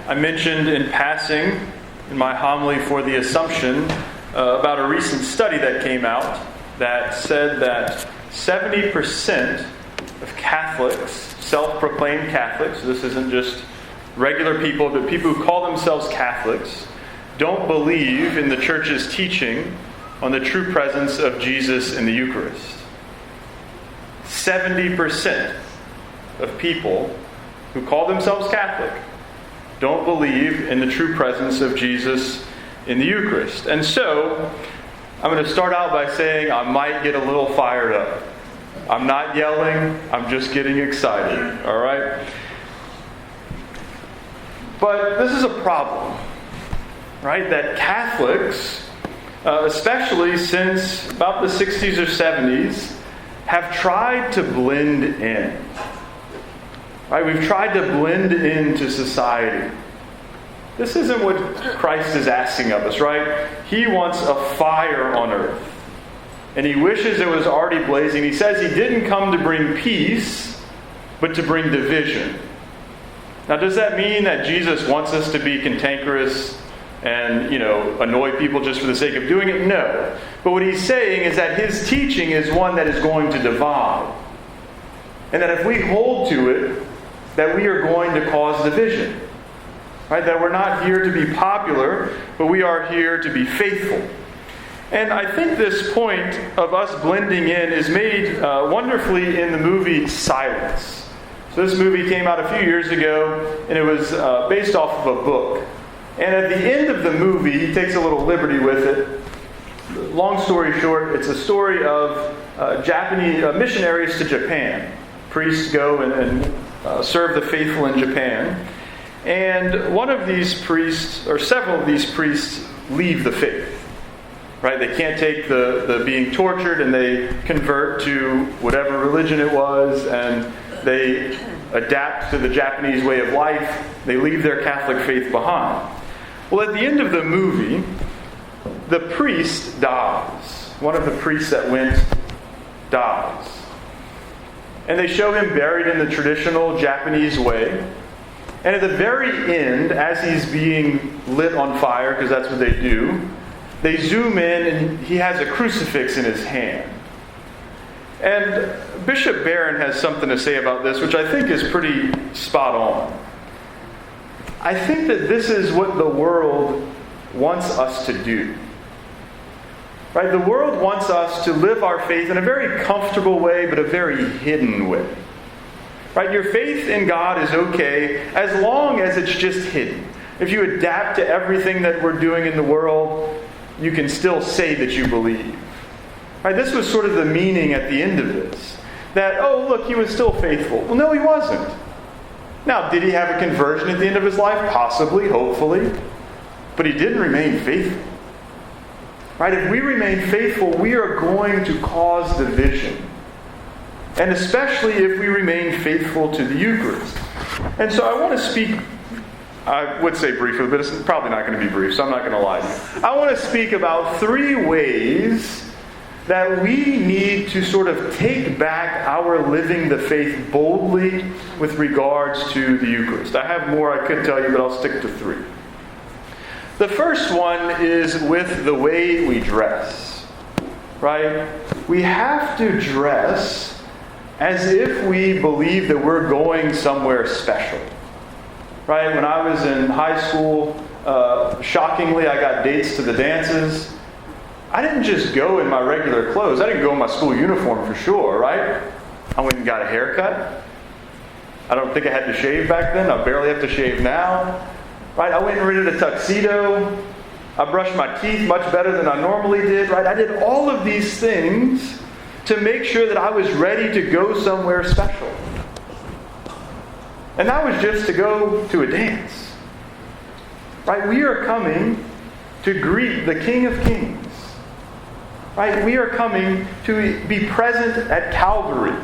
I mentioned in passing in my homily for the Assumption about a recent study that came out that said that 70% of Catholics, self-proclaimed Catholics, this isn't just regular people, but people who call themselves Catholics, don't believe in the Church's teaching on the true presence of Jesus in the Eucharist. 70% of people who call themselves Catholic don't believe in the true presence of Jesus in the Eucharist. And so, I'm going to start out by saying I might get a little fired up. I'm not yelling, I'm just getting excited, all right? But this is a problem, right? That Catholics, especially since about the 60s or 70s, have tried to blend in. Right? We've tried to blend into society. This isn't what Christ is asking of us, right? He wants a fire on earth. And He wishes it was already blazing. He says He didn't come to bring peace, but to bring division. Now, does that mean that Jesus wants us to be cantankerous and, annoy people just for the sake of doing it? No. But what He's saying is that His teaching is one that is going to divide. And that if we hold to it, that we are going to cause division. Right? That we're not here to be popular, but we are here to be faithful. And I think this point of us blending in is made wonderfully in the movie Silence. So this movie came out a few years ago, and it was based off of a book. And at the end of the movie, he takes a little liberty with it. Long story short, it's a story of Japanese missionaries to Japan. Priests go and serve the faithful in Japan. And one of these priests, or several of these priests, leave the faith. Right? They can't take the being tortured, and they convert to whatever religion it was, and they adapt to the Japanese way of life. They leave their Catholic faith behind. Well, at the end of the movie, the priest dies. One of the priests that went dies. And they show him buried in the traditional Japanese way. And at the very end, as he's being lit on fire, because that's what they do, they zoom in and he has a crucifix in his hand. And Bishop Barron has something to say about this, which I think is pretty spot on. I think that this is what the world wants us to do. Right? The world wants us to live our faith in a very comfortable way, but a very hidden way. Right? Your faith in God is okay as long as it's just hidden. If you adapt to everything that we're doing in the world, you can still say that you believe. Right? This was sort of the meaning at the end of this. That, oh, look, he was still faithful. Well, no, he wasn't. Now, did he have a conversion at the end of his life? Possibly, hopefully. But he didn't remain faithful. Right? If we remain faithful, we are going to cause division. And especially if we remain faithful to the Eucharist. And so I want to speak, I would say briefly, but it's probably not going to be brief, so I'm not going to lie to you. I want to speak about 3 ways that we need to sort of take back our living the faith boldly with regards to the Eucharist. I have more I could tell you, but I'll stick to 3. The first one is with the way we dress. Right? We have to dress as if we believe that we're going somewhere special. Right? When I was in high school, shockingly, I got dates to the dances. I didn't just go in my regular clothes. I didn't go in my school uniform for sure, right? I went and got a haircut. I don't think I had to shave back then. I barely have to shave now. Right? I went and rented a tuxedo. I brushed my teeth much better than I normally did. Right? I did all of these things to make sure that I was ready to go somewhere special. And that was just to go to a dance. Right? We are coming to greet the King of Kings. Right? We are coming to be present at Calvary.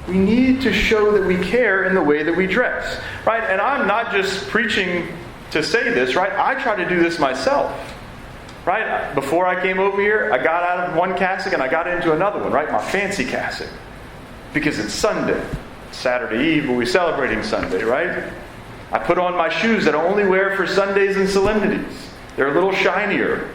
We need to show that we care in the way that we dress. Right? And I'm not just preaching to say this, right? I try to do this myself. Right? Before I came over here, I got out of one cassock and I got into another one, right? My fancy cassock. Because it's Sunday. It's Saturday Eve, but we're celebrating Sunday, right? I put on my shoes that I only wear for Sundays and solemnities. They're a little shinier,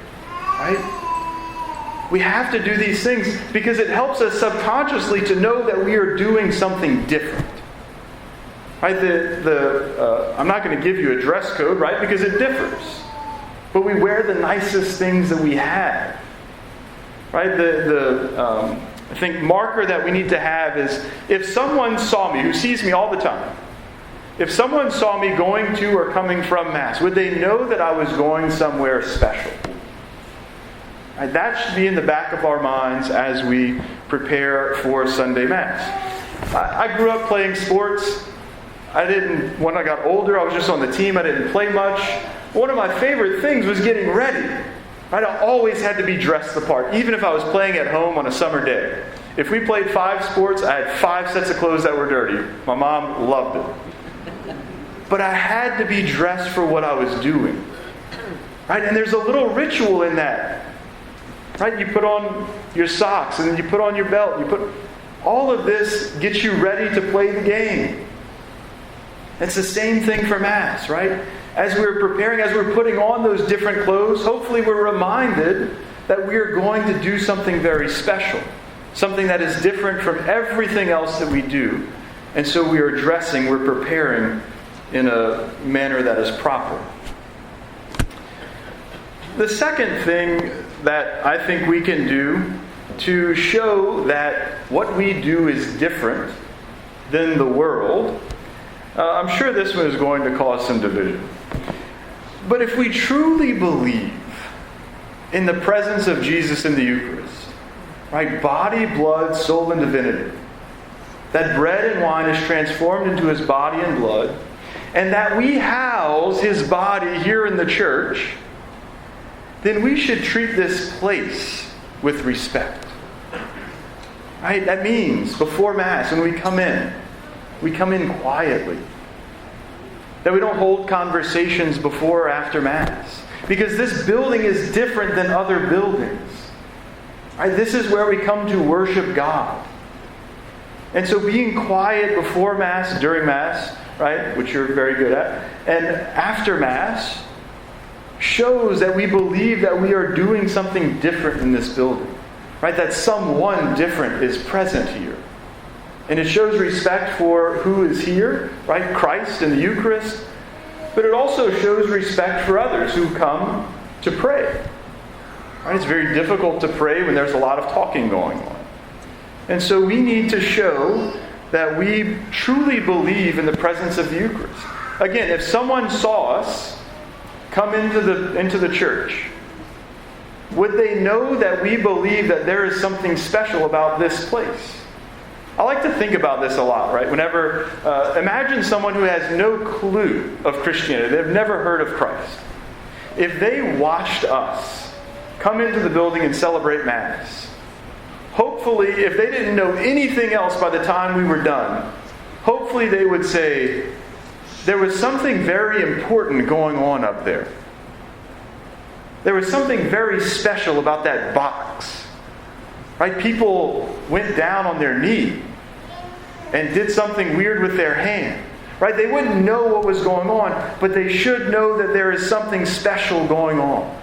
right? We have to do these things because it helps us subconsciously to know that we are doing something different. Right? I'm not going to give you a dress code, right? Because it differs. But we wear the nicest things that we have. Right? I think marker that we need to have is if someone saw me, who sees me all the time, if someone saw me going to or coming from Mass, would they know that I was going somewhere special? Right? That should be in the back of our minds as we prepare for Sunday Mass. I grew up playing sports. When I got older, I was just on the team. I didn't play much. One of my favorite things was getting ready. Right? I always had to be dressed the part, even if I was playing at home on a summer day. If we played 5 sports, I had 5 sets of clothes that were dirty. My mom loved it. But I had to be dressed for what I was doing. Right? And there's a little ritual in that. Right? You put on your socks, and then you put on your belt. All of this gets you ready to play the game. It's the same thing for Mass, right? As we're preparing, as we're putting on those different clothes, hopefully we're reminded that we are going to do something very special. Something that is different from everything else that we do. And so we are dressing, we're preparing in a manner that is proper. The second thing that I think we can do to show that what we do is different than the world, I'm sure this one is going to cause some division. But if we truly believe in the presence of Jesus in the Eucharist, right, body, blood, soul, and divinity, that bread and wine is transformed into His body and blood, and that we house His body here in the church, then we should treat this place with respect. Right? That means before Mass, when we come in quietly. That we don't hold conversations before or after Mass. Because this building is different than other buildings. Right? This is where we come to worship God. And so being quiet before Mass, during Mass, right, which you're very good at, and after Mass, shows that we believe that we are doing something different in this building. Right? That someone different is present here. And it shows respect for who is here, right? Christ in the Eucharist. But it also shows respect for others who come to pray. Right? It's very difficult to pray when there's a lot of talking going on. And so we need to show that we truly believe in the presence of the Eucharist. Again, if someone saw us come into the church, would they know that we believe that there is something special about this place? I like to think about this a lot, right? Whenever, imagine someone who has no clue of Christianity. They've never heard of Christ. If they watched us come into the building and celebrate Mass, hopefully, if they didn't know anything else by the time we were done, hopefully they would say, there was something very important going on up there. There was something very special about that box. Right? People went down on their knee and did something weird with their hand. Right? They wouldn't know what was going on, but they should know that there is something special going on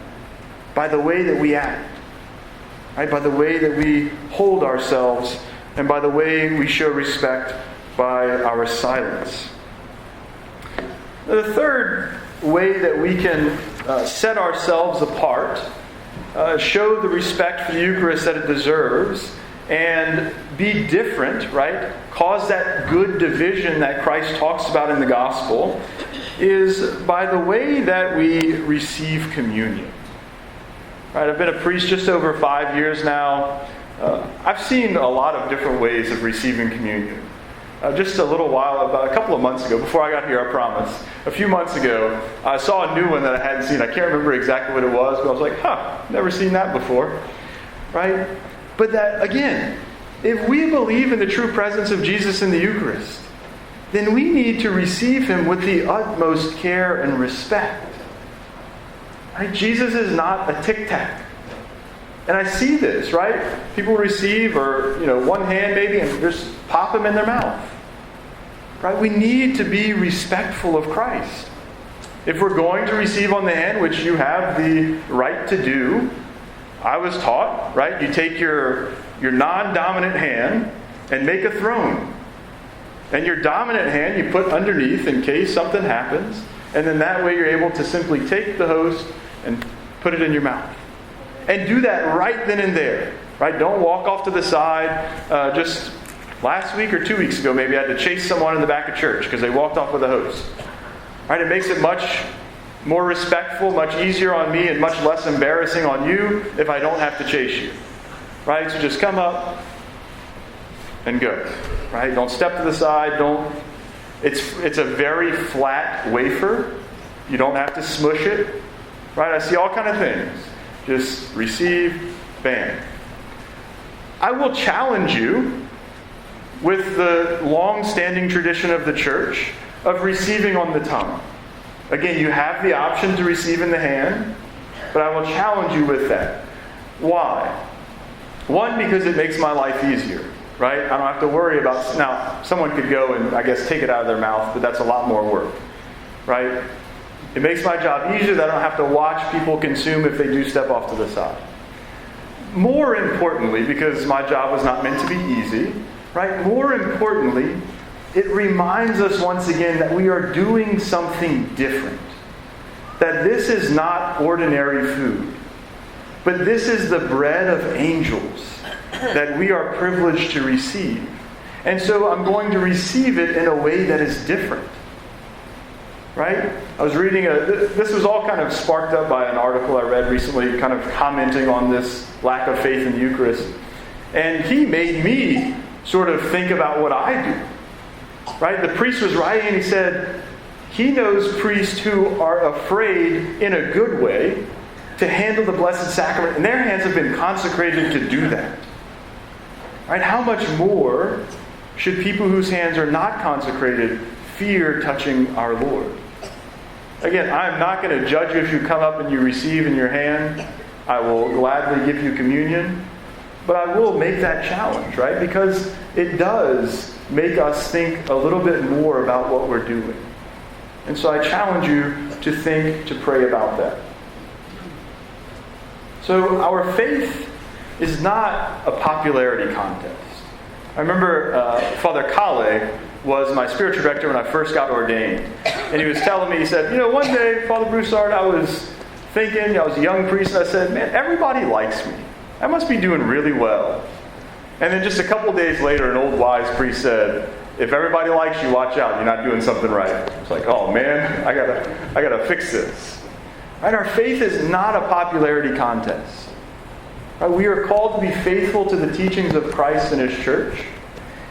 by the way that we act. Right? By the way that we hold ourselves and by the way we show respect by our silence. The third way that we can set ourselves apart, show the respect for the Eucharist that it deserves, and be different, right? Cause that good division that Christ talks about in the Gospel, is by the way that we receive communion. Right? I've been a priest just over 5 years now. I've seen a lot of different ways of receiving communion. Just a little while, about a couple of months ago, before I got here, I promise, a few months ago, I saw a new one that I hadn't seen. I can't remember exactly what it was, but I was like, never seen that before. Right? But that, again, if we believe in the true presence of Jesus in the Eucharist, then we need to receive Him with the utmost care and respect. Right? Jesus is not a tic-tac. And I see this, right? People receive, or one hand maybe, and just pop them in their mouth. Right? We need to be respectful of Christ. If we're going to receive on the hand, which you have the right to do, I was taught, right? You take your non-dominant hand and make a throne. And your dominant hand you put underneath in case something happens. And then that way you're able to simply take the host and put it in your mouth. And do that right then and there. Right? Don't walk off to the side. Just last week or 2 weeks ago, maybe I had to chase someone in the back of church because they walked off with a host. Right? It makes it much more respectful, much easier on me, and much less embarrassing on you if I don't have to chase you. Right? So just come up and go. Right? Don't step to the side. It's a very flat wafer. You don't have to smush it. Right? I see all kind of things. Just receive, bam. I will challenge you with the long-standing tradition of the church of receiving on the tongue. Again, you have the option to receive in the hand, but I will challenge you with that. Why? One, because it makes my life easier, right? I don't have to worry about... Now, someone could go and, I guess, take it out of their mouth, but that's a lot more work, right? It makes my job easier that I don't have to watch people consume if they do step off to the side. More importantly, because my job was not meant to be easy, right? More importantly, it reminds us once again that we are doing something different. That this is not ordinary food, but this is the bread of angels that we are privileged to receive. And so I'm going to receive it in a way that is different. Right? I was reading this was all kind of sparked up by an article I read recently, kind of commenting on this lack of faith in the Eucharist. And he made me sort of think about what I do. Right? The priest was writing and he said, he knows priests who are afraid in a good way to handle the Blessed Sacrament, and their hands have been consecrated to do that. Right? How much more should people whose hands are not consecrated fear touching our Lord? Again, I'm not going to judge you if you come up and you receive in your hand. I will gladly give you communion. But I will make that challenge, right? Because it does make us think a little bit more about what we're doing. And so I challenge you to think, to pray about that. So our faith is not a popularity contest. I remember Father Kale was my spiritual director when I first got ordained. And he was telling me, he said, one day, Father Broussard, I was thinking, I was a young priest, and I said, man, everybody likes me. I must be doing really well. And then just a couple days later, an old wise priest said, if everybody likes you, watch out, you're not doing something right. It's like, oh man, I gotta fix this. Right? Our faith is not a popularity contest. Right? We are called to be faithful to the teachings of Christ and His church.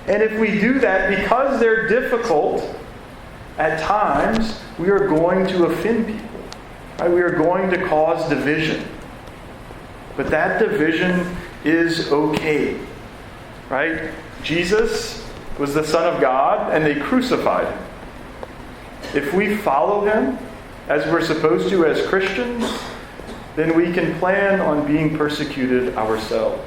And if we do that, because they're difficult, at times, we are going to offend people. Right? We are going to cause division. But that division is okay. Right? Jesus was the Son of God, and they crucified Him. If we follow Him, as we're supposed to as Christians, then we can plan on being persecuted ourselves.